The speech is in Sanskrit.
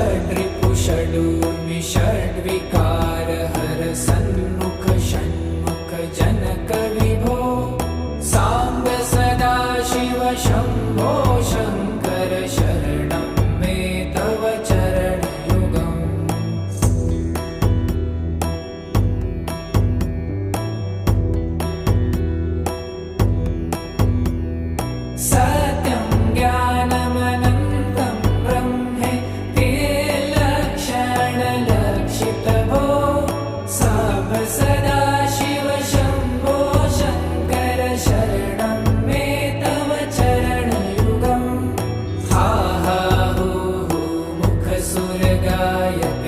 षड्रिपुषडूर्मि षड्विकार हर सन्मुख षण्मुख जनक विभो साम्ब सदा शिव शम्भो शङ्कर शरणं मे तव चरणयुगम्। सत्यं ज्ञानमनन्तं ब्रह्मेति लक्षणलक्षितभो साम्ब सदा शिव शम्भो शङ्कर शरणं मे तव चरणयुगम्। हा हा हू हू मुखसुरगायक